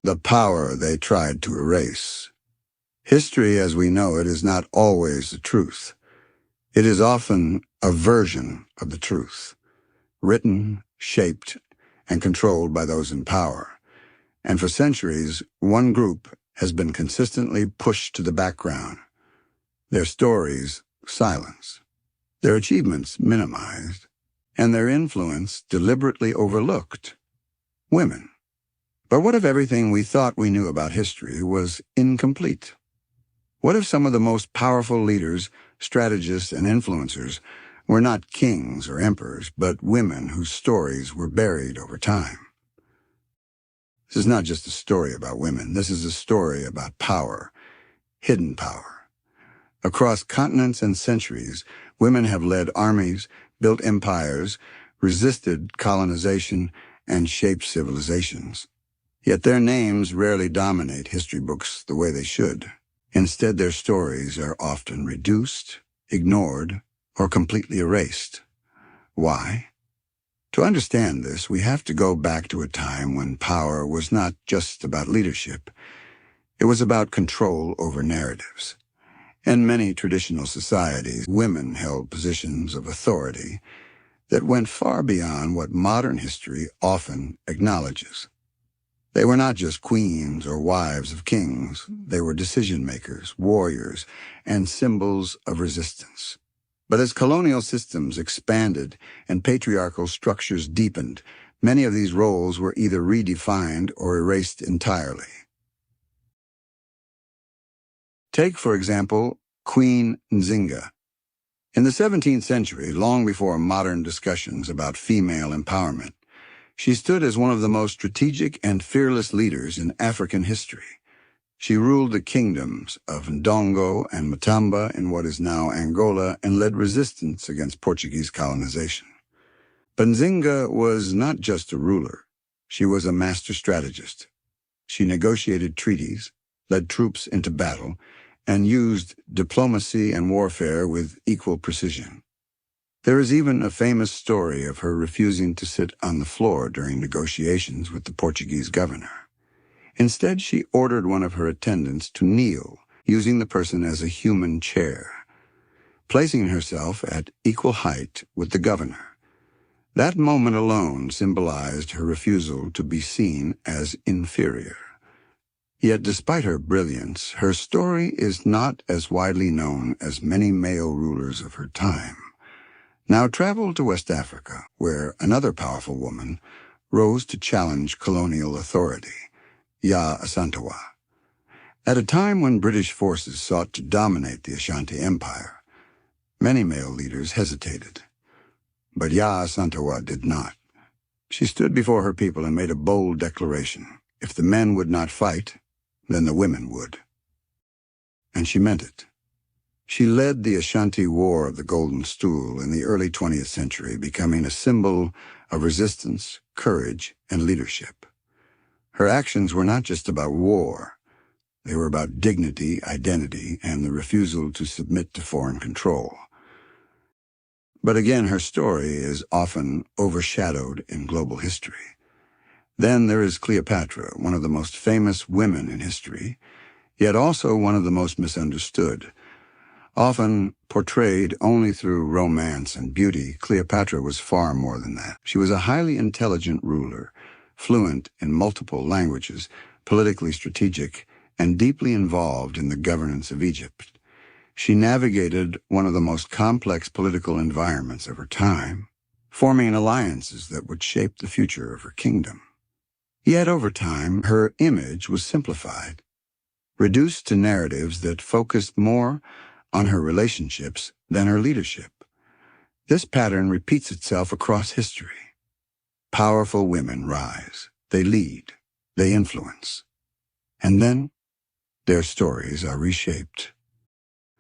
the power they tried to erase. History as we know it is not always the truth. It is often a version of the truth, written, shaped, and controlled by those in power. And for centuries, one group has been consistently pushed to the background, their stories silenced, their achievements minimized, and their influence deliberately overlooked: women. But what if everything we thought we knew about history was incomplete? What if some of the most powerful leaders, strategists, and influencers were not kings or emperors, but women whose stories were buried over time? This is not just a story about women. This is a story about power, hidden power. Across continents and centuries, women have led armies, built empires, resisted colonization, and shaped civilizations. Yet their names rarely dominate history books the way they should. Instead, their stories are often reduced, ignored, or completely erased. Why? To understand this, we have to go back to a time when power was not just about leadership. It was about control over narratives. In many traditional societies, women held positions of authority that went far beyond what modern history often acknowledges. They were not just queens or wives of kings. They were decision-makers, warriors, and symbols of resistance. But as colonial systems expanded and patriarchal structures deepened, many of these roles were either redefined or erased entirely. Take, for example, Queen Nzinga. In the 17th century, long before modern discussions about female empowerment, she stood as one of the most strategic and fearless leaders in African history. She ruled the kingdoms of Ndongo and Matamba in what is now Angola and led resistance against Portuguese colonization. But Nzinga was not just a ruler. She was a master strategist. She negotiated treaties, led troops into battle, and used diplomacy and warfare with equal precision. There is even a famous story of her refusing to sit on the floor during negotiations with the Portuguese governor. Instead, she ordered one of her attendants to kneel, using the person as a human chair, placing herself at equal height with the governor. That moment alone symbolized her refusal to be seen as inferior. Yet despite her brilliance, her story is not as widely known as many male rulers of her time. Now travel to West Africa, where another powerful woman rose to challenge colonial authority, Yaa Asantewaa. At a time when British forces sought to dominate the Ashanti Empire, many male leaders hesitated. But Yaa Asantewaa did not. She stood before her people and made a bold declaration. If the men would not fight, then the women would. And she meant it. She led the Ashanti War of the Golden Stool in the early 20th century, becoming a symbol of resistance, courage, and leadership. Her actions were not just about war. They were about dignity, identity, and the refusal to submit to foreign control. But again, her story is often overshadowed in global history. Then there is Cleopatra, one of the most famous women in history, yet also one of the most misunderstood. Often portrayed only through romance and beauty, Cleopatra was far more than that. She was a highly intelligent ruler, fluent in multiple languages, politically strategic, and deeply involved in the governance of Egypt. She navigated one of the most complex political environments of her time, forming alliances that would shape the future of her kingdom. Yet over time, her image was simplified, reduced to narratives that focused more on her relationships than her leadership. This pattern repeats itself across history. Powerful women rise, they lead, they influence. And then their stories are reshaped.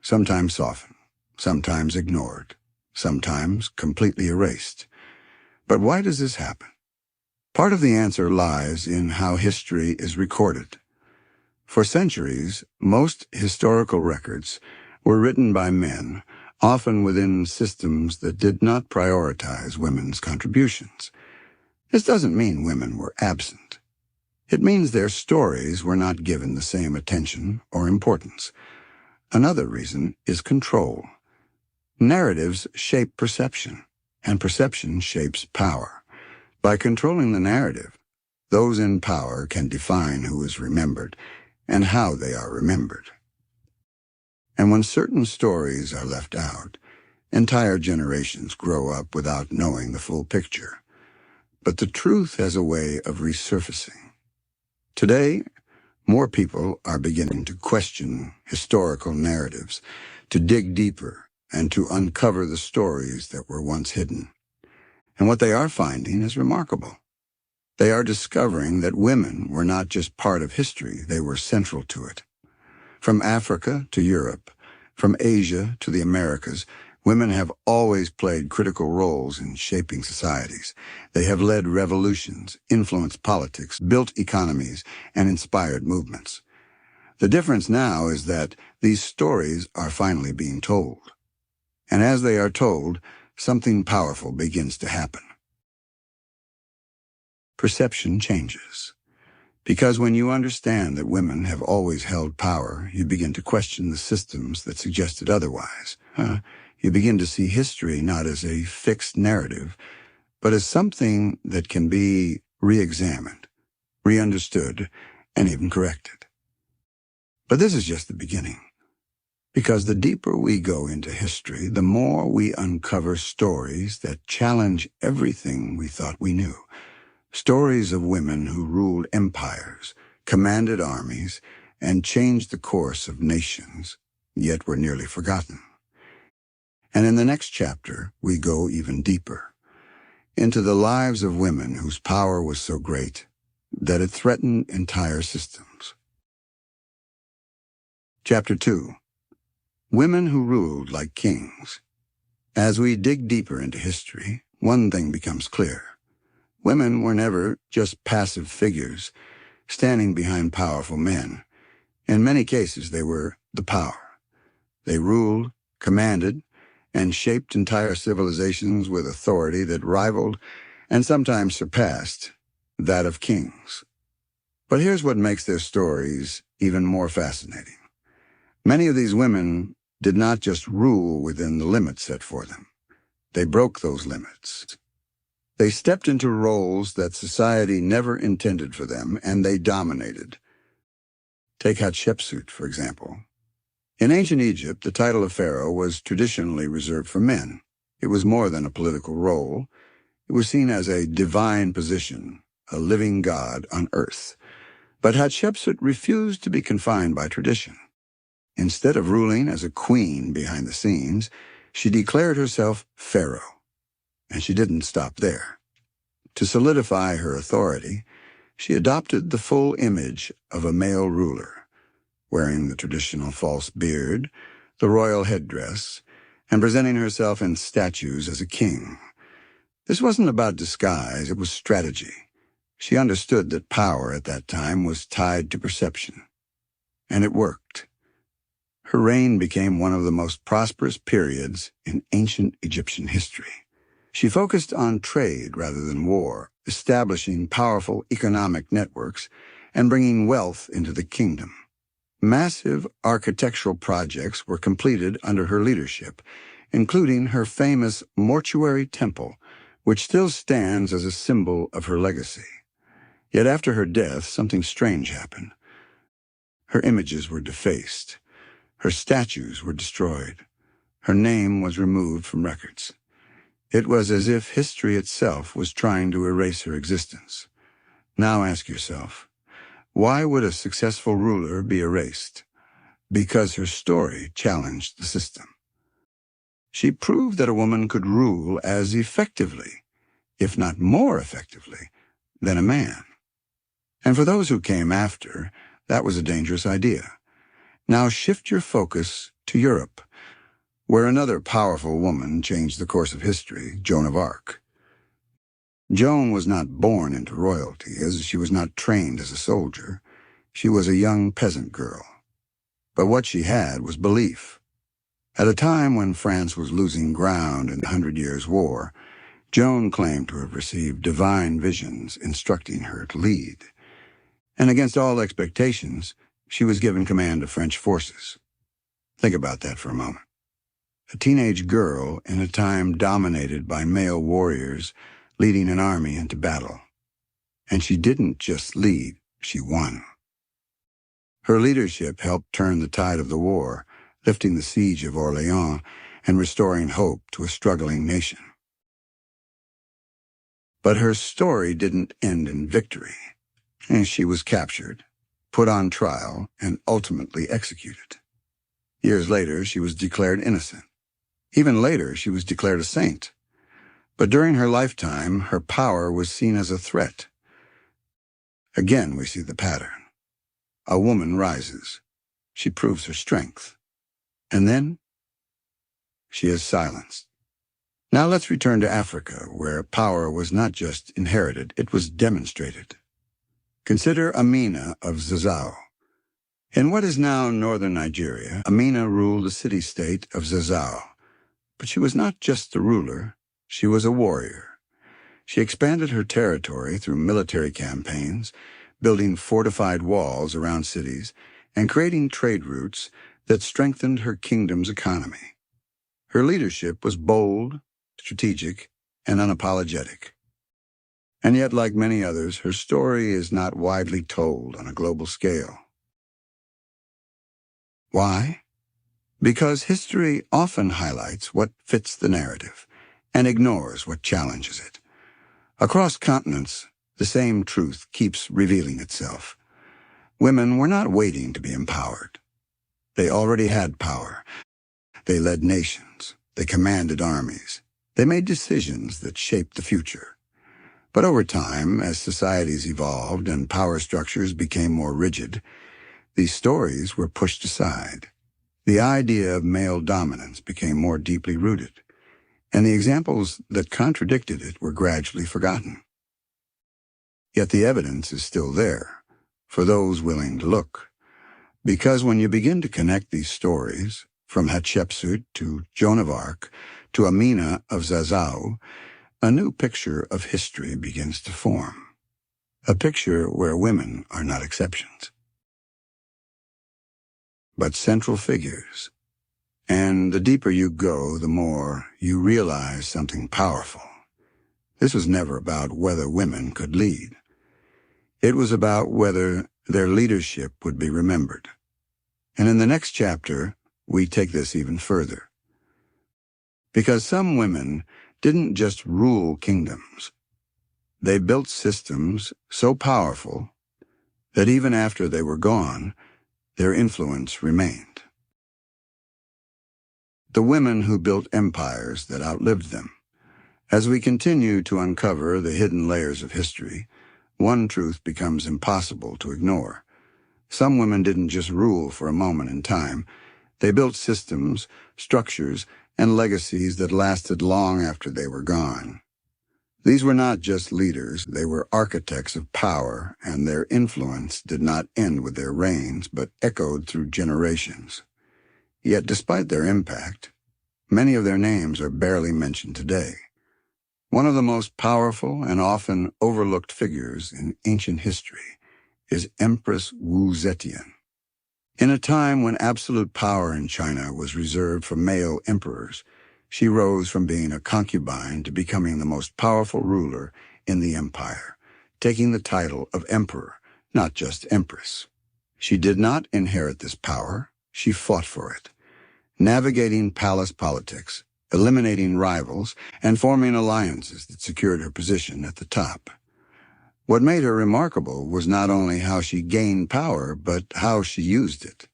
Sometimes softened, sometimes ignored, sometimes completely erased. But why does this happen? Part of the answer lies in how history is recorded. For centuries, most historical records were written by men, often within systems that did not prioritize women's contributions. This doesn't mean women were absent. It means their stories were not given the same attention or importance. Another reason is control. Narratives shape perception, and perception shapes power. By controlling the narrative, those in power can define who is remembered and how they are remembered. And when certain stories are left out, entire generations grow up without knowing the full picture. But the truth has a way of resurfacing. Today, more people are beginning to question historical narratives, to dig deeper, and to uncover the stories that were once hidden. And what they are finding is remarkable. They are discovering that women were not just part of history, they were central to it. From Africa to Europe, from Asia to the Americas, women have always played critical roles in shaping societies. They have led revolutions, influenced politics, built economies, and inspired movements. The difference now is that these stories are finally being told. And as they are told, something powerful begins to happen. Perception changes. Because when you understand that women have always held power, you begin to question the systems that suggested otherwise. You begin to see history not as a fixed narrative, but as something that can be re-examined, re-understood, and even corrected. But this is just the beginning. Because the deeper we go into history, the more we uncover stories that challenge everything we thought we knew. Stories of women who ruled empires, commanded armies, and changed the course of nations, yet were nearly forgotten. And in the next chapter, we go even deeper, into the lives of women whose power was so great that it threatened entire systems. Chapter 2. Women who ruled like kings. As we dig deeper into history, one thing becomes clear. Women were never just passive figures, standing behind powerful men. In many cases, they were the power. They ruled, commanded, and shaped entire civilizations with authority that rivaled, and sometimes surpassed, that of kings. But here's what makes their stories even more fascinating. Many of these women did not just rule within the limits set for them. They broke those limits. They stepped into roles that society never intended for them, and they dominated. Take Hatshepsut, for example. In ancient Egypt, the title of pharaoh was traditionally reserved for men. It was more than a political role. It was seen as a divine position, a living god on earth. But Hatshepsut refused to be confined by tradition. Instead of ruling as a queen behind the scenes, she declared herself pharaoh. And she didn't stop there. To solidify her authority, she adopted the full image of a male ruler, wearing the traditional false beard, the royal headdress, and presenting herself in statues as a king. This wasn't about disguise, it was strategy. She understood that power at that time was tied to perception. And it worked. Her reign became one of the most prosperous periods in ancient Egyptian history. She focused on trade rather than war, establishing powerful economic networks and bringing wealth into the kingdom. Massive architectural projects were completed under her leadership, including her famous mortuary temple, which still stands as a symbol of her legacy. Yet after her death, something strange happened. Her images were defaced. Her statues were destroyed. Her name was removed from records. It was as if history itself was trying to erase her existence. Now ask yourself, why would a successful ruler be erased? Because her story challenged the system. She proved that a woman could rule as effectively, if not more effectively, than a man. And for those who came after, that was a dangerous idea. Now shift your focus to Europe, where another powerful woman changed the course of history, Joan of Arc. Joan was not born into royalty, as she was not trained as a soldier. She was a young peasant girl. But what she had was belief. At a time when France was losing ground in the 100 Years' War, Joan claimed to have received divine visions instructing her to lead. And against all expectations, she was given command of French forces. Think about that for a moment. A teenage girl in a time dominated by male warriors leading an army into battle. And she didn't just lead, she won. Her leadership helped turn the tide of the war, lifting the siege of Orléans and restoring hope to a struggling nation. But her story didn't end in victory. And she was captured, put on trial, and ultimately executed. Years later, she was declared innocent. Even later, she was declared a saint. But during her lifetime, her power was seen as a threat. Again, we see the pattern. A woman rises. She proves her strength. And then, she is silenced. Now let's return to Africa, where power was not just inherited, it was demonstrated. Consider Amina of Zazzau. In what is now northern Nigeria, Amina ruled the city-state of Zazzau. But she was not just a ruler, she was a warrior. She expanded her territory through military campaigns, building fortified walls around cities, and creating trade routes that strengthened her kingdom's economy. Her leadership was bold, strategic, and unapologetic. And yet, like many others, her story is not widely told on a global scale. Why? Because history often highlights what fits the narrative and ignores what challenges it. Across continents, the same truth keeps revealing itself. Women were not waiting to be empowered. They already had power. They led nations. They commanded armies. They made decisions that shaped the future. But over time, as societies evolved and power structures became more rigid, these stories were pushed aside. The idea of male dominance became more deeply rooted, and the examples that contradicted it were gradually forgotten. Yet the evidence is still there, for those willing to look. Because when you begin to connect these stories, from Hatshepsut to Joan of Arc to Amina of Zazzau, a new picture of history begins to form. A picture where women are not exceptions, but central figures. And the deeper you go, the more you realize something powerful. This was never about whether women could lead. It was about whether their leadership would be remembered. And in the next chapter, we take this even further. Because some women didn't just rule kingdoms. They built systems so powerful that even after they were gone, their influence remained. The women who built empires that outlived them. As we continue to uncover the hidden layers of history, one truth becomes impossible to ignore. Some women didn't just rule for a moment in time. They built systems, structures, and legacies that lasted long after they were gone. These were not just leaders, they were architects of power, and their influence did not end with their reigns, but echoed through generations. Yet despite their impact, many of their names are barely mentioned today. One of the most powerful and often overlooked figures in ancient history is Empress Wu Zetian. In a time when absolute power in China was reserved for male emperors, she rose from being a concubine to becoming the most powerful ruler in the empire, taking the title of emperor, not just empress. She did not inherit this power, she fought for it, navigating palace politics, eliminating rivals, and forming alliances that secured her position at the top. What made her remarkable was not only how she gained power, but how she used it.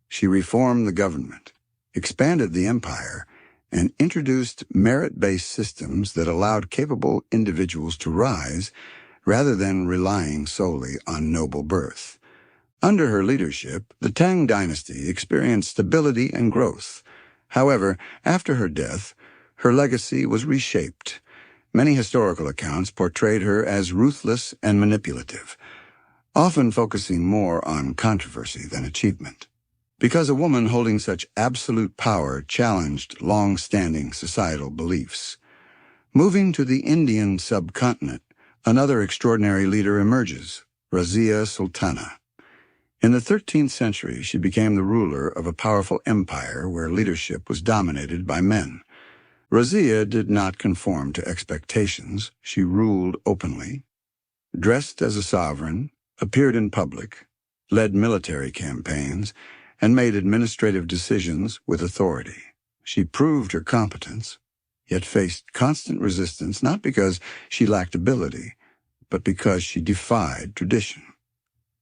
She reformed the government, expanded the empire, and introduced merit-based systems that allowed capable individuals to rise rather than relying solely on noble birth. Under her leadership, the Tang dynasty experienced stability and growth. However, after her death, her legacy was reshaped. Many historical accounts portrayed her as ruthless and manipulative, often focusing more on controversy than achievement. Because a woman holding such absolute power challenged long-standing societal beliefs. Moving to the Indian subcontinent, another extraordinary leader emerges, Razia Sultana. In the 13th century, she became the ruler of a powerful empire where leadership was dominated by men. Razia did not conform to expectations. She ruled openly, dressed as a sovereign, appeared in public, led military campaigns, and made administrative decisions with authority. She proved her competence, yet faced constant resistance not because she lacked ability, but because she defied tradition.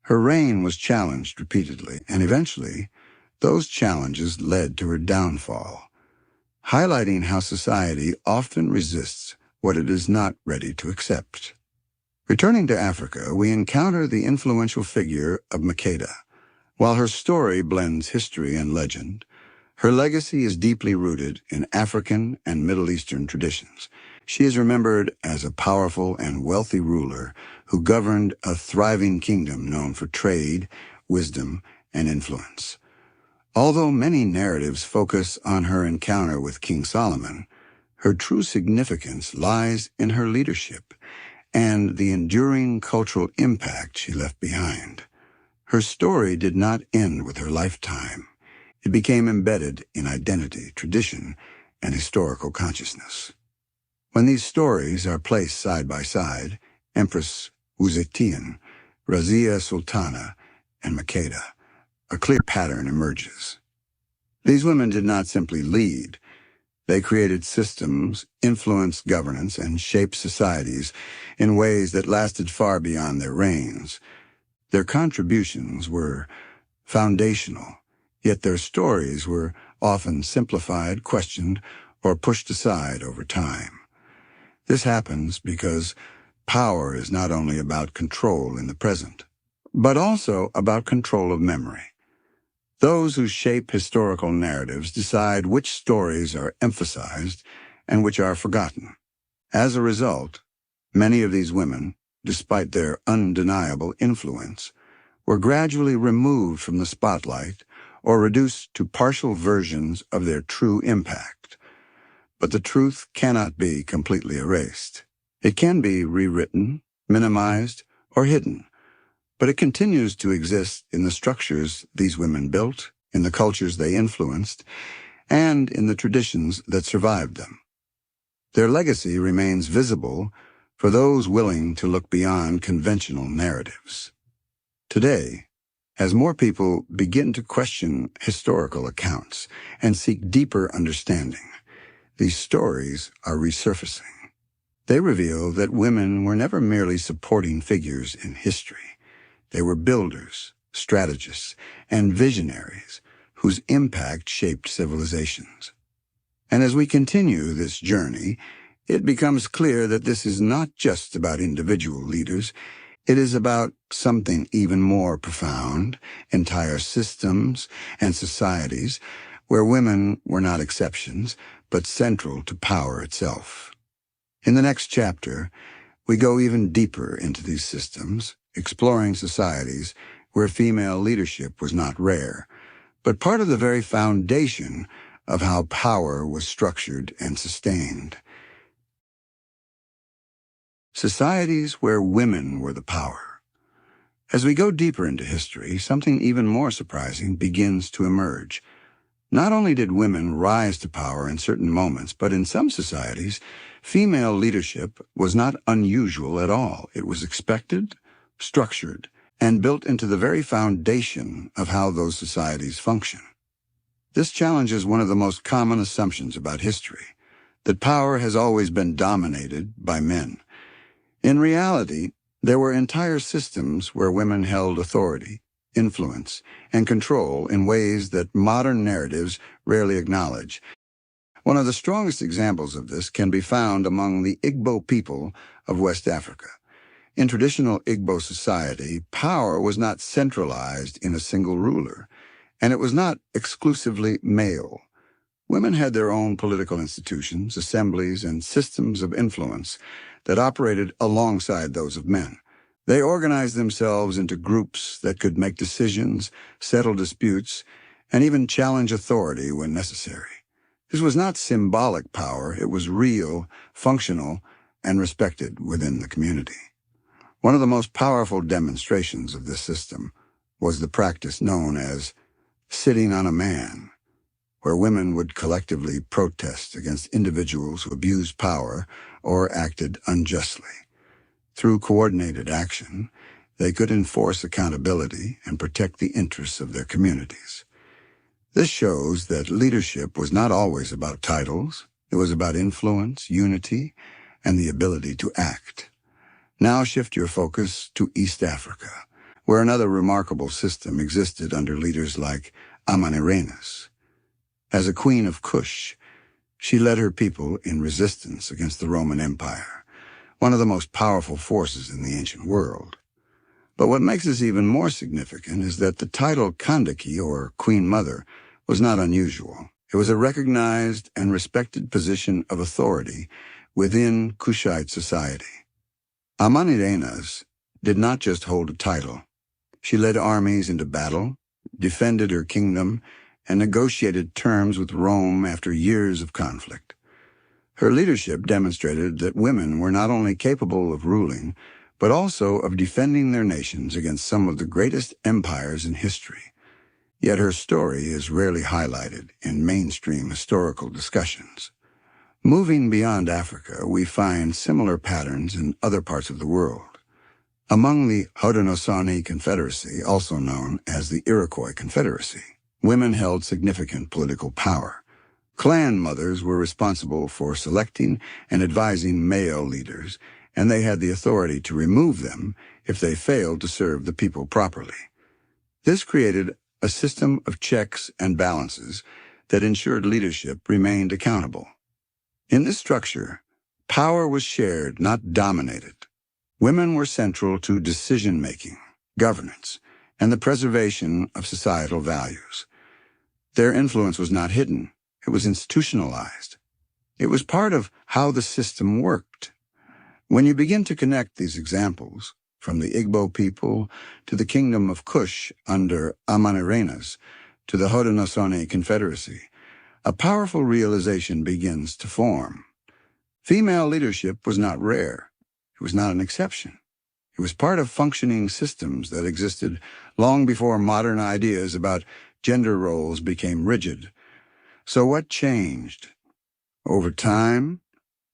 Her reign was challenged repeatedly, and eventually, those challenges led to her downfall, highlighting how society often resists what it is not ready to accept. Returning to Africa, we encounter the influential figure of Makeda. While her story blends history and legend, her legacy is deeply rooted in African and Middle Eastern traditions. She is remembered as a powerful and wealthy ruler who governed a thriving kingdom known for trade, wisdom, and influence. Although many narratives focus on her encounter with King Solomon, her true significance lies in her leadership and the enduring cultural impact she left behind. Her story did not end with her lifetime. It became embedded in identity, tradition, and historical consciousness. When these stories are placed side by side, Empress Wu Zetian, Razia Sultana, and Makeda, a clear pattern emerges. These women did not simply lead. They created systems, influenced governance, and shaped societies in ways that lasted far beyond their reigns. Their contributions were foundational, yet their stories were often simplified, questioned, or pushed aside over time. This happens because power is not only about control in the present, but also about control of memory. Those who shape historical narratives decide which stories are emphasized and which are forgotten. As a result, many of these women, despite their undeniable influence, were gradually removed from the spotlight or reduced to partial versions of their true impact. But the truth cannot be completely erased. It can be rewritten, minimized, or hidden, but it continues to exist in the structures these women built, in the cultures they influenced, and in the traditions that survived them. Their legacy remains visible for those willing to look beyond conventional narratives. Today, as more people begin to question historical accounts and seek deeper understanding, these stories are resurfacing. They reveal that women were never merely supporting figures in history. They were builders, strategists, and visionaries whose impact shaped civilizations. And as we continue this journey, it becomes clear that this is not just about individual leaders. It is about something even more profound, entire systems and societies where women were not exceptions, but central to power itself. In the next chapter, we go even deeper into these systems, exploring societies where female leadership was not rare, but part of the very foundation of how power was structured and sustained. Societies where women were the power. As we go deeper into history, something even more surprising begins to emerge. Not only did women rise to power in certain moments, but in some societies, female leadership was not unusual at all. It was expected, structured, and built into the very foundation of how those societies function. This challenges one of the most common assumptions about history, that power has always been dominated by men. In reality, there were entire systems where women held authority, influence, and control in ways that modern narratives rarely acknowledge. One of the strongest examples of this can be found among the Igbo people of West Africa. In traditional Igbo society, power was not centralized in a single ruler, and it was not exclusively male. Women had their own political institutions, assemblies, and systems of influence that operated alongside those of men. They organized themselves into groups that could make decisions, settle disputes, and even challenge authority when necessary. This was not symbolic power, it was real, functional, and respected within the community. One of the most powerful demonstrations of this system was the practice known as sitting on a man, where women would collectively protest against individuals who abused power or acted unjustly. Through coordinated action, they could enforce accountability and protect the interests of their communities. This shows that leadership was not always about titles. It was about influence, unity, and the ability to act. Now shift your focus to East Africa, where another remarkable system existed under leaders like Amanirenas. As a queen of Kush, she led her people in resistance against the Roman Empire, one of the most powerful forces in the ancient world. But what makes this even more significant is that the title Kandaki, or Queen Mother, was not unusual. It was a recognized and respected position of authority within Kushite society. Amanirenas did not just hold a title. She led armies into battle, defended her kingdom, and negotiated terms with Rome after years of conflict. Her leadership demonstrated that women were not only capable of ruling, but also of defending their nations against some of the greatest empires in history. Yet her story is rarely highlighted in mainstream historical discussions. Moving beyond Africa, we find similar patterns in other parts of the world. Among the Haudenosaunee Confederacy, also known as the Iroquois Confederacy, women held significant political power. Clan mothers were responsible for selecting and advising male leaders, and they had the authority to remove them if they failed to serve the people properly. This created a system of checks and balances that ensured leadership remained accountable. In this structure, power was shared, not dominated. Women were central to decision-making, governance, and the preservation of societal values. Their influence was not hidden. It was institutionalized. It was part of how the system worked. When you begin to connect these examples, from the Igbo people to the Kingdom of Kush under Amanirenas to the Haudenosaunee Confederacy, a powerful realization begins to form. Female leadership was not rare. It was not an exception. It was part of functioning systems that existed long before modern ideas about gender roles became rigid. So what changed? Over time,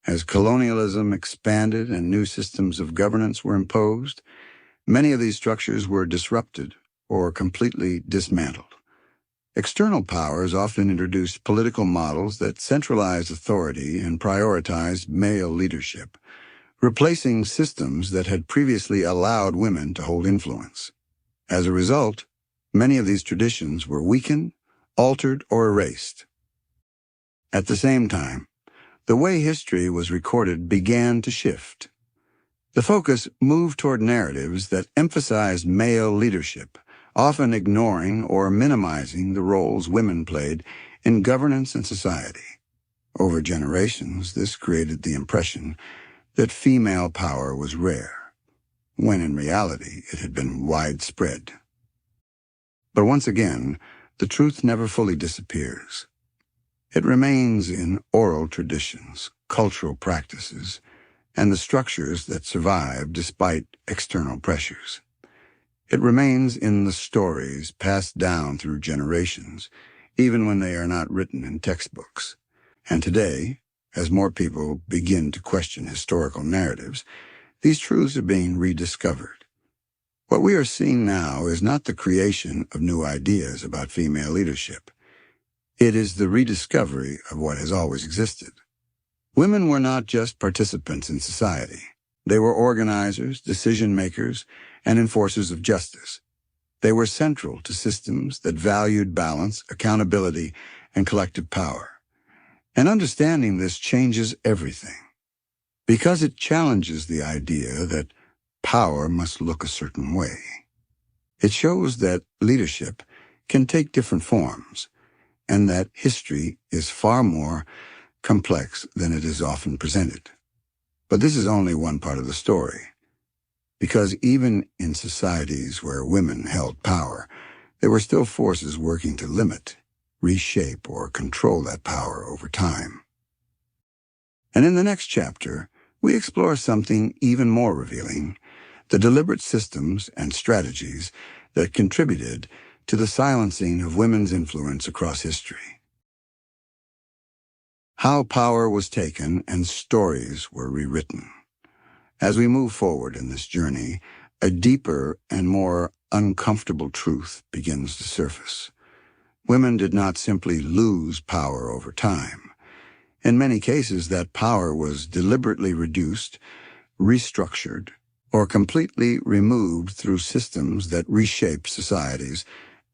as colonialism expanded and new systems of governance were imposed, many of these structures were disrupted or completely dismantled. External powers often introduced political models that centralized authority and prioritized male leadership, replacing systems that had previously allowed women to hold influence. As a result, many of these traditions were weakened, altered, or erased. At the same time, the way history was recorded began to shift. The focus moved toward narratives that emphasized male leadership, often ignoring or minimizing the roles women played in governance and society. Over generations, this created the impression that female power was rare, when in reality it had been widespread. But once again, the truth never fully disappears. It remains in oral traditions, cultural practices, and the structures that survive despite external pressures. It remains in the stories passed down through generations, even when they are not written in textbooks. And today, as more people begin to question historical narratives, these truths are being rediscovered. What we are seeing now is not the creation of new ideas about female leadership. It is the rediscovery of what has always existed. Women were not just participants in society. They were organizers, decision-makers, and enforcers of justice. They were central to systems that valued balance, accountability, and collective power. And understanding this changes everything, because it challenges the idea that power must look a certain way. It shows that leadership can take different forms, and that history is far more complex than it is often presented. But this is only one part of the story, because even in societies where women held power, there were still forces working to limit, reshape, or control that power over time. And in the next chapter, we explore something even more revealing, the deliberate systems and strategies that contributed to the silencing of women's influence across history. How power was taken and stories were rewritten. As we move forward in this journey, a deeper and more uncomfortable truth begins to surface. Women did not simply lose power over time. In many cases, that power was deliberately reduced, restructured, or completely removed through systems that reshaped societies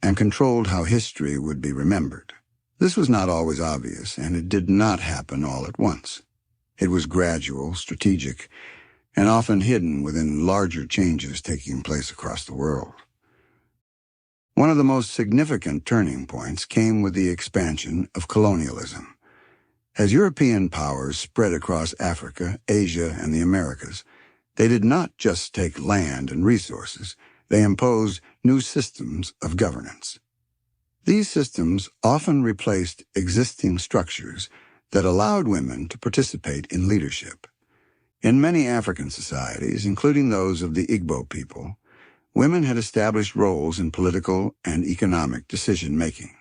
and controlled how history would be remembered. This was not always obvious, and it did not happen all at once. It was gradual, strategic, and often hidden within larger changes taking place across the world. One of the most significant turning points came with the expansion of colonialism. As European powers spread across Africa, Asia, and the Americas, they did not just take land and resources, they imposed new systems of governance. These systems often replaced existing structures that allowed women to participate in leadership. In many African societies, including those of the Igbo people, women had established roles in political and economic decision-making.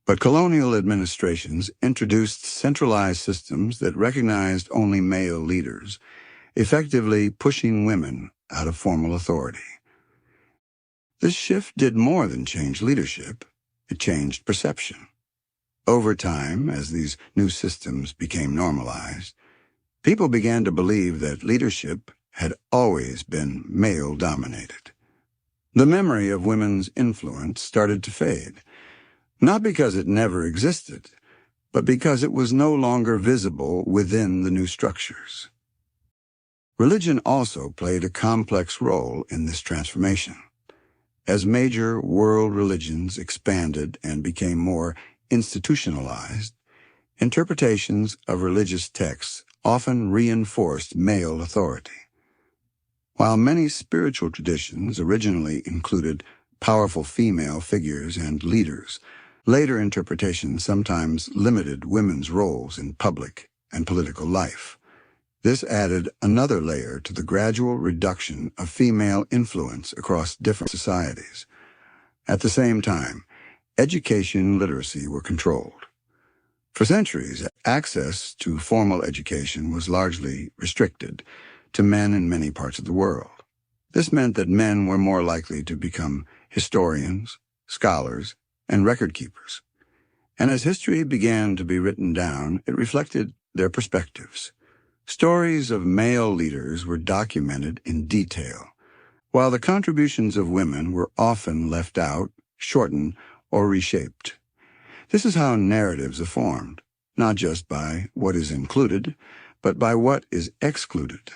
But colonial administrations introduced centralized systems that recognized only male leaders, effectively pushing women out of formal authority. This shift did more than change leadership. It changed perception. Over time, as these new systems became normalized, people began to believe that leadership had always been male-dominated. The memory of women's influence started to fade, not because it never existed, but because it was no longer visible within the new structures. Religion also played a complex role in this transformation. As major world religions expanded and became more institutionalized, interpretations of religious texts often reinforced male authority. While many spiritual traditions originally included powerful female figures and leaders, later interpretations sometimes limited women's roles in public and political life. This added another layer to the gradual reduction of female influence across different societies. At the same time, education and literacy were controlled. For centuries, access to formal education was largely restricted to men in many parts of the world. This meant that men were more likely to become historians, scholars, and record keepers. And as history began to be written down, it reflected their perspectives. Stories of male leaders were documented in detail, while the contributions of women were often left out, shortened, or reshaped. This is how narratives are formed, not just by what is included, but by what is excluded.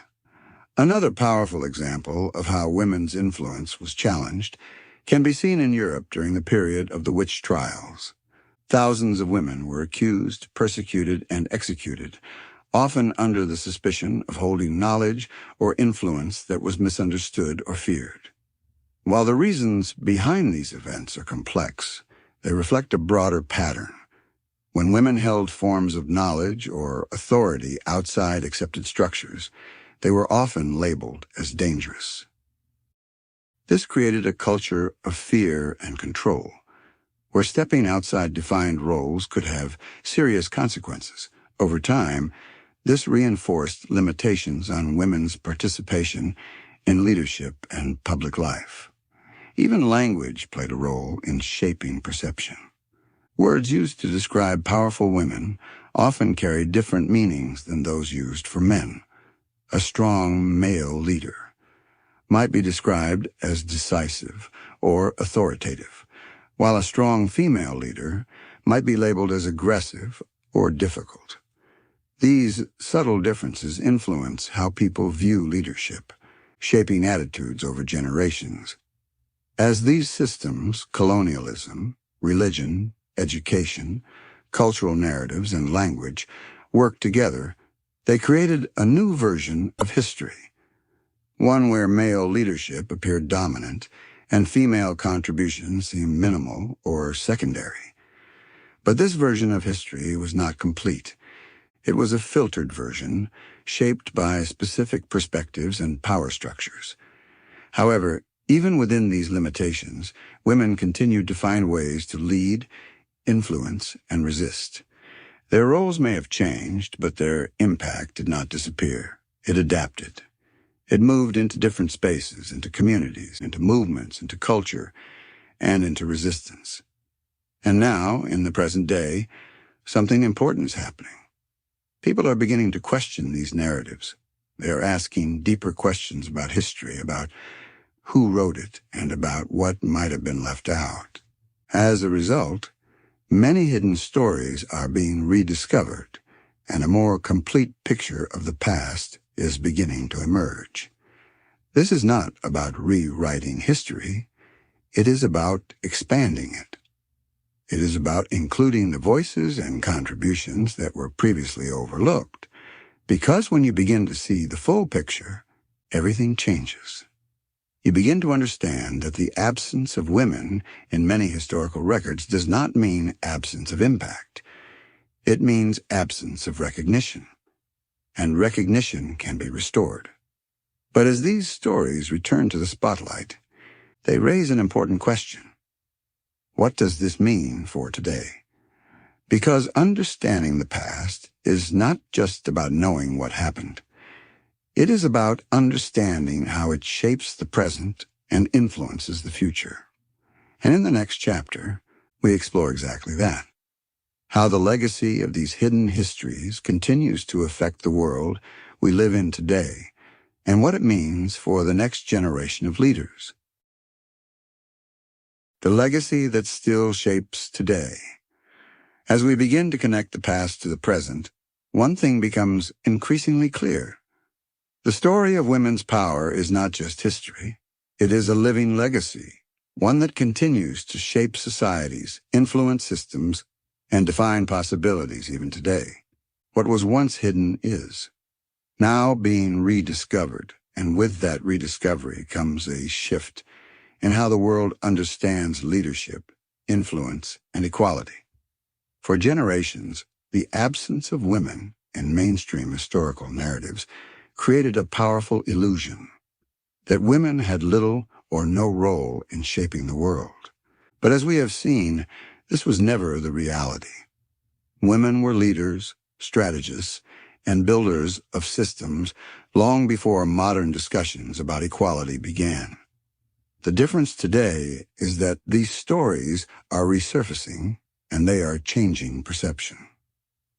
Another powerful example of how women's influence was challenged can be seen in Europe during the period of the witch trials. Thousands of women were accused, persecuted, and executed, often under the suspicion of holding knowledge or influence that was misunderstood or feared. While the reasons behind these events are complex, they reflect a broader pattern. When women held forms of knowledge or authority outside accepted structures, they were often labeled as dangerous. This created a culture of fear and control, where stepping outside defined roles could have serious consequences. Over time, this reinforced limitations on women's participation in leadership and public life. Even language played a role in shaping perception. Words used to describe powerful women often carried different meanings than those used for men. A strong male leader might be described as decisive or authoritative, while a strong female leader might be labeled as aggressive or difficult. These subtle differences influence how people view leadership, shaping attitudes over generations. As these systems, colonialism, religion, education, cultural narratives, and language, worked together, they created a new version of history, one where male leadership appeared dominant and female contributions seemed minimal or secondary. But this version of history was not complete. It was a filtered version, shaped by specific perspectives and power structures. However, even within these limitations, women continued to find ways to lead, influence, and resist. Their roles may have changed, but their impact did not disappear. It adapted. It moved into different spaces, into communities, into movements, into culture, and into resistance. And now, in the present day, something important is happening. People are beginning to question these narratives. They are asking deeper questions about history, about who wrote it, and about what might have been left out. As a result, many hidden stories are being rediscovered, and a more complete picture of the past is beginning to emerge. This is not about rewriting history. It is about expanding it. It is about including the voices and contributions that were previously overlooked, because when you begin to see the full picture, everything changes. You begin to understand that the absence of women in many historical records does not mean absence of impact. It means absence of recognition, and recognition can be restored. But as these stories return to the spotlight, they raise an important question. What does this mean for today? Because understanding the past is not just about knowing what happened. It is about understanding how it shapes the present and influences the future. And in the next chapter, we explore exactly that. How the legacy of these hidden histories continues to affect the world we live in today, and what it means for the next generation of leaders. The legacy that still shapes today. As we begin to connect the past to the present, one thing becomes increasingly clear. The story of women's power is not just history. It is a living legacy, one that continues to shape societies, influence systems, and define possibilities even today. What was once hidden is now being rediscovered, and with that rediscovery comes a shift in how the world understands leadership, influence, and equality. For generations, the absence of women in mainstream historical narratives created a powerful illusion that women had little or no role in shaping the world. But as we have seen, this was never the reality. Women were leaders, strategists, and builders of systems long before modern discussions about equality began. The difference today is that these stories are resurfacing, and they are changing perception.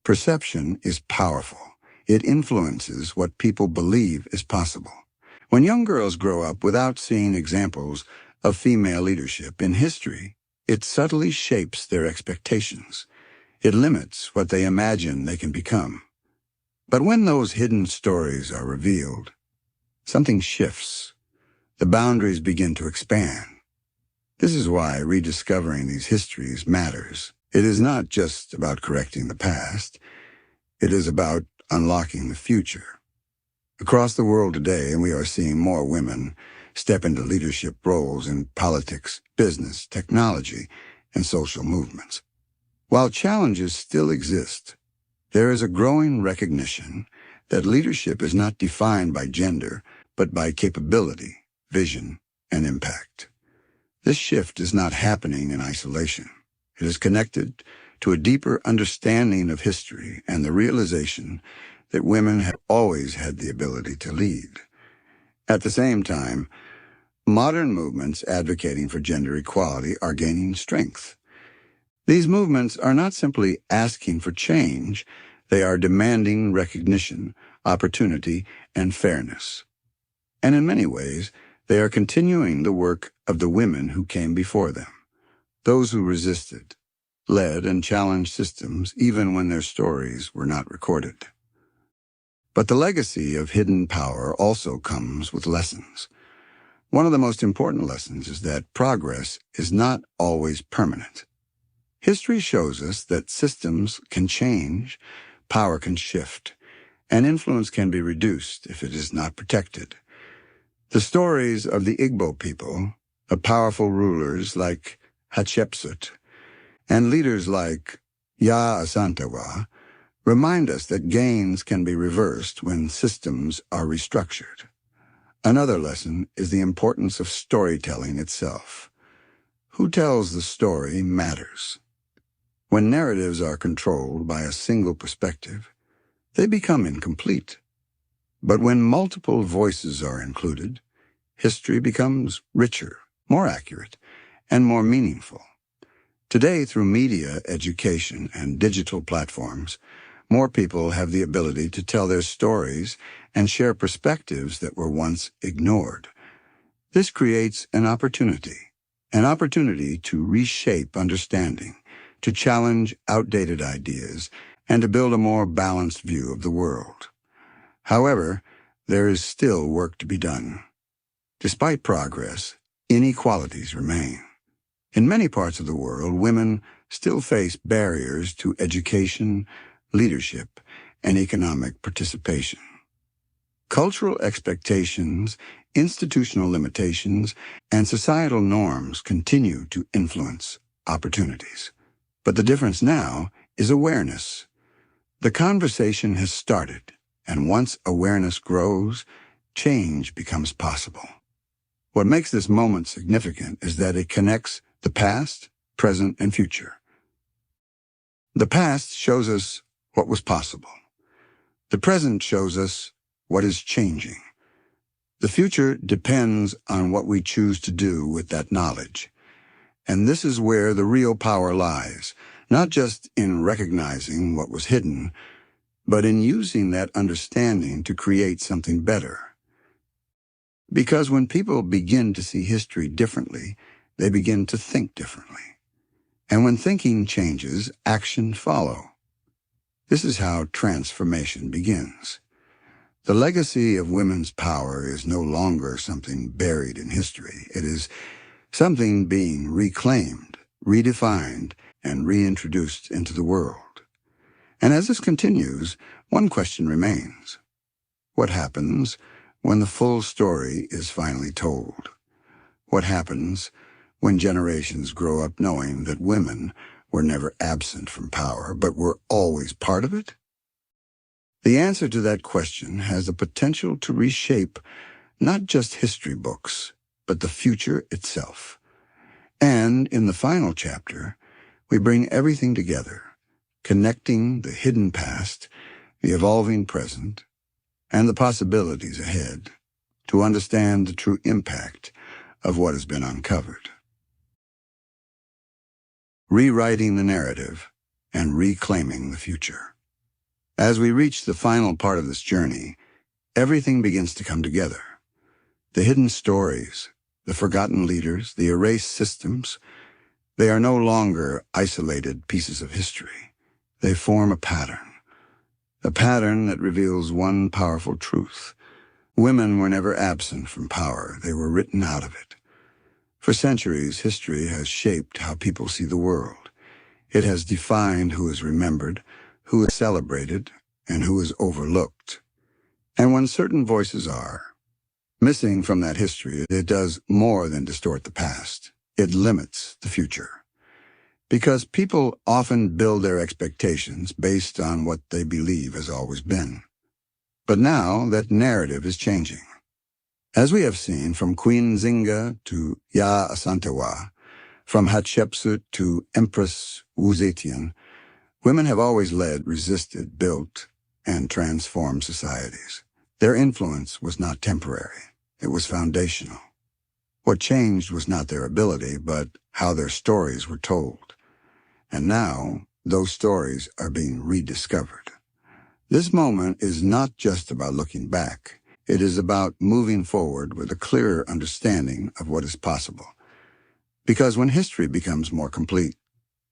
Perception is powerful. It influences what people believe is possible. When young girls grow up without seeing examples of female leadership in history, it subtly shapes their expectations. It limits what they imagine they can become. But when those hidden stories are revealed, something shifts. The boundaries begin to expand. This is why rediscovering these histories matters. It is not just about correcting the past. It is about unlocking the future. Across the world today, we are seeing more women step into leadership roles in politics, business, technology, and social movements. While challenges still exist, there is a growing recognition that leadership is not defined by gender, but by capability, vision, and impact. This shift is not happening in isolation. It is connected to a deeper understanding of history and the realization that women have always had the ability to lead. At the same time, modern movements advocating for gender equality are gaining strength. These movements are not simply asking for change, they are demanding recognition, opportunity, and fairness. And in many ways, they are continuing the work of the women who came before them, those who resisted, led, and challenged systems even when their stories were not recorded. But the legacy of hidden power also comes with lessons. One of the most important lessons is that progress is not always permanent. History shows us that systems can change, power can shift, and influence can be reduced if it is not protected. The stories of the Igbo people, of powerful rulers like Hatshepsut, and leaders like Yaa Asantewaa remind us that gains can be reversed when systems are restructured. Another lesson is the importance of storytelling itself. Who tells the story matters. When narratives are controlled by a single perspective, they become incomplete. But when multiple voices are included, history becomes richer, more accurate, and more meaningful. Today, through media, education, and digital platforms, more people have the ability to tell their stories and share perspectives that were once ignored. This creates an opportunity to reshape understanding, to challenge outdated ideas, and to build a more balanced view of the world. However, there is still work to be done. Despite progress, inequalities remain. In many parts of the world, women still face barriers to education, leadership, and economic participation. Cultural expectations, institutional limitations, and societal norms continue to influence opportunities. But the difference now is awareness. The conversation has started, and once awareness grows, change becomes possible. What makes this moment significant is that it connects the past, present, and future. The past shows us what was possible. The present shows us what is changing. The future depends on what we choose to do with that knowledge. And this is where the real power lies, not just in recognizing what was hidden, but in using that understanding to create something better. Because when people begin to see history differently, they begin to think differently. And when thinking changes, action follows. This is how transformation begins. The legacy of women's power is no longer something buried in history. It is something being reclaimed, redefined, and reintroduced into the world. And as this continues, one question remains. What happens when the full story is finally told? What happens when generations grow up knowing that women were never absent from power, but were always part of it? The answer to that question has the potential to reshape not just history books, but the future itself. And in the final chapter, we bring everything together, connecting the hidden past, the evolving present, and the possibilities ahead, to understand the true impact of what has been uncovered. Rewriting the narrative and reclaiming the future. As we reach the final part of this journey, everything begins to come together. The hidden stories, the forgotten leaders, the erased systems, they are no longer isolated pieces of history. They form a pattern that reveals one powerful truth. Women were never absent from power. They were written out of it. For centuries, history has shaped how people see the world. It has defined who is remembered, who is celebrated, and who is overlooked. And when certain voices are missing from that history, it does more than distort the past. It limits the future. Because people often build their expectations based on what they believe has always been. But now that narrative is changing. As we have seen, from Queen Nzinga to Yaa Asantewaa, from Hatshepsut to Empress Wu Zetian, women have always led, resisted, built, and transformed societies. Their influence was not temporary. It was foundational. What changed was not their ability, but how their stories were told. And now, those stories are being rediscovered. This moment is not just about looking back. It is about moving forward with a clearer understanding of what is possible. Because when history becomes more complete,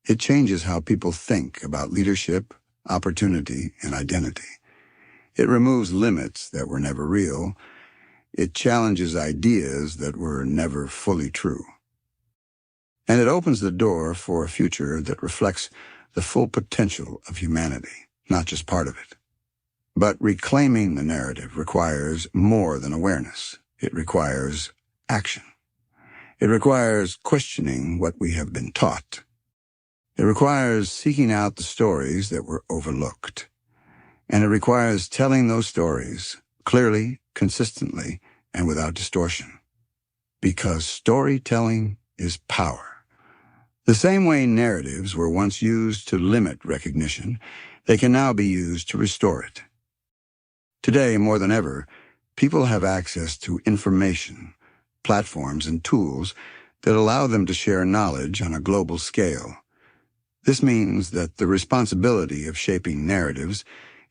it changes how people think about leadership, opportunity, and identity. It removes limits that were never real. It challenges ideas that were never fully true. And it opens the door for a future that reflects the full potential of humanity, not just part of it. But reclaiming the narrative requires more than awareness. It requires action. It requires questioning what we have been taught. It requires seeking out the stories that were overlooked. And it requires telling those stories clearly, consistently, and without distortion. Because storytelling is power. The same way narratives were once used to limit recognition, they can now be used to restore it. Today, more than ever, people have access to information, platforms, and tools that allow them to share knowledge on a global scale. This means that the responsibility of shaping narratives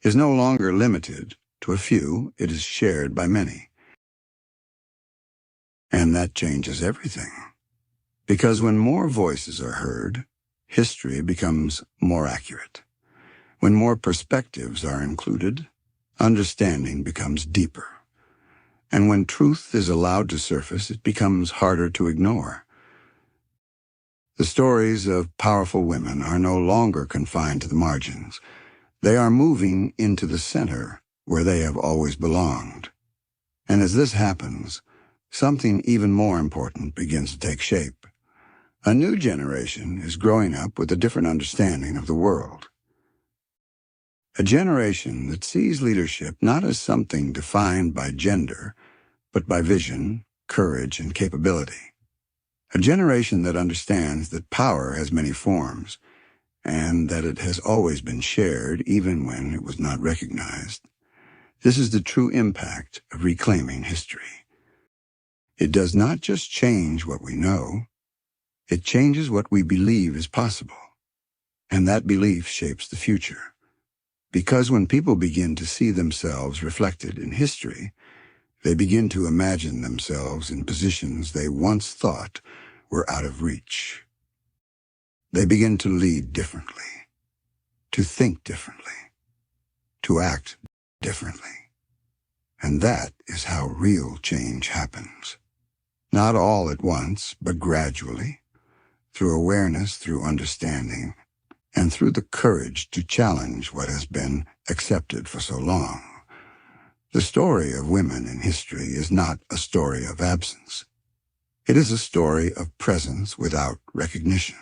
is no longer limited to a few, it is shared by many. And that changes everything. Because when more voices are heard, history becomes more accurate. When more perspectives are included, understanding becomes deeper. And when truth is allowed to surface, it becomes harder to ignore. The stories of powerful women are no longer confined to the margins. They are moving into the center where they have always belonged. And as this happens, something even more important begins to take shape. A new generation is growing up with a different understanding of the world. A generation that sees leadership not as something defined by gender, but by vision, courage, and capability. A generation that understands that power has many forms, and that it has always been shared even when it was not recognized. This is the true impact of reclaiming history. It does not just change what we know, it changes what we believe is possible, and that belief shapes the future. Because when people begin to see themselves reflected in history, they begin to imagine themselves in positions they once thought were out of reach. They begin to lead differently, to think differently, to act differently. And that is how real change happens. Not all at once, but gradually, through awareness, through understanding, and through the courage to challenge what has been accepted for so long. The story of women in history is not a story of absence. It is a story of presence without recognition.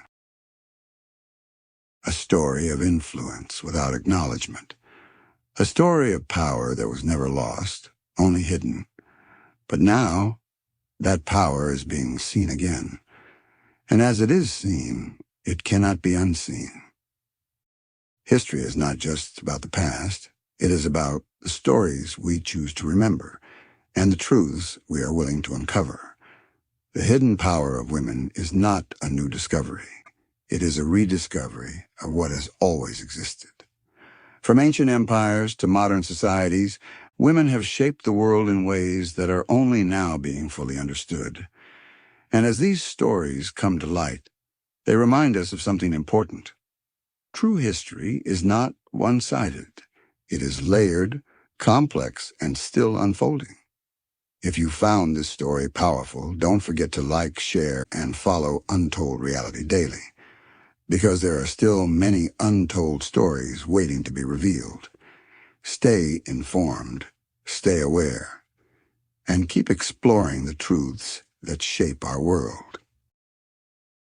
A story of influence without acknowledgement. A story of power that was never lost, only hidden. But now, that power is being seen again. And as it is seen, it cannot be unseen. History is not just about the past. It is about the stories we choose to remember and the truths we are willing to uncover. The hidden power of women is not a new discovery. It is a rediscovery of what has always existed. From ancient empires to modern societies, women have shaped the world in ways that are only now being fully understood. And as these stories come to light, they remind us of something important. True history is not one-sided. It is layered, complex, and still unfolding. If you found this story powerful, don't forget to like, share, and follow Untold Reality daily, because there are still many untold stories waiting to be revealed. Stay informed, stay aware, and keep exploring the truths that shape our world.